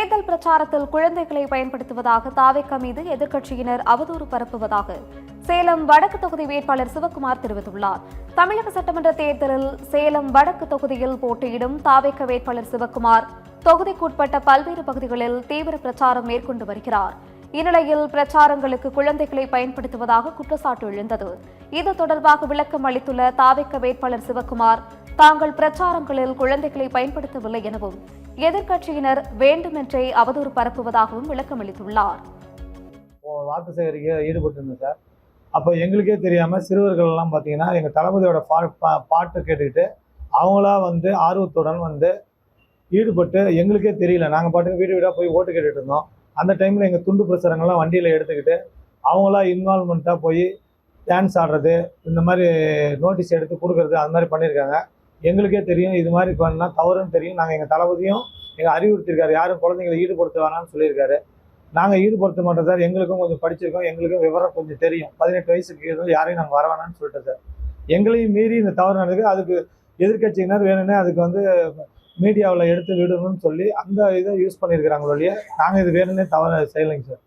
தேர்தல் பிரச்சாரத்தில் குழந்தைகளை பயன்படுத்துவதாக தாவேக மீது எதிர்க்கட்சியினர் அவதூறு பரப்புவதாக சேலம் வடக்கு தொகுதி வேட்பாளர் சிவக்குமார் தெரிவித்துள்ளார். தமிழக சட்டமன்ற தேர்தலில் சேலம் வடக்கு தொகுதியில் போட்டியிடும் தாவேக வேட்பாளர் சிவக்குமார் தொகுதிக்குட்பட்ட பல்வேறு பகுதிகளில் தீவிர பிரச்சாரம் மேற்கொண்டு வருகிறார். இந்நிலையில் பிரச்சாரங்களுக்கு குழந்தைகளை பயன்படுத்துவதாக குற்றச்சாட்டு எழுந்தது. இது தொடர்பாக விளக்கம் அளித்துள்ள தாவேக வேட்பாளர் சிவக்குமார், தாங்கள் பிரச்சாரங்களில் குழந்தைகளை பயன்படுத்தவில்லை எனவும் எதிர்க்கட்சியினர் வேண்டுமென்றே அவதூறு பரப்புவதாகவும் விளக்கம் அளித்துள்ளார். வாக்கு சேகரிக்க ஈடுபட்டிருந்தோம் சார். அப்போ எங்களுக்கே தெரியாமல் சிறுவர்கள் எல்லாம் பார்த்தீங்கன்னா எங்கள் தளபதியோட பாட்டு கேட்டுக்கிட்டு அவங்களா ஆர்வத்துடன் ஈடுபட்டு எங்களுக்கே தெரியல. நாங்கள் பாட்டுக்கு வீடு வீடாக போய் ஓட்டு கேட்டுட்டு இருந்தோம். அந்த டைமில் எங்கள் துண்டு பிரசுரங்கள்லாம் வண்டியில் எடுத்துக்கிட்டு அவங்களா இன்வால்மெண்ட்டாக போய் டான்ஸ் ஆடுறது, இந்த மாதிரி நோட்டீஸ் எடுத்து கொடுக்குறது, அது மாதிரி பண்ணியிருக்காங்க. எங்களுக்கே தெரியும் இது மாதிரி பண்ணால் தவறுன்னு தெரியும். நாங்கள் எங்கள் தளபதியும் எங்கள் அறிவுறுத்திருக்காரு, யாரும் குழந்தைங்களை ஈடுபடுத்த வேணாம்னு சொல்லியிருக்காரு. நாங்கள் ஈடுபடுத்த மாட்டோம் சார். எங்களுக்கும் கொஞ்சம் படிச்சிருக்கோம், எங்களுக்கும் விவரம் கொஞ்சம் தெரியும். 18 வயசுக்கு யாரையும் நாங்கள் வர வேணாம்னு சொல்லிட்டோம் சார். எங்களையும் மீறி இந்த தவறு நடக்குது. அதுக்கு எதிர்க்கட்சியினர் வேணும்னே அதுக்கு மீடியாவில் எடுத்து விடணும்னு சொல்லி அந்த இதை யூஸ் பண்ணியிருக்கிறாங்களோ இல்லையா, நாங்கள் இது வேணும்னே தவறு செய்யலைங்க சார்.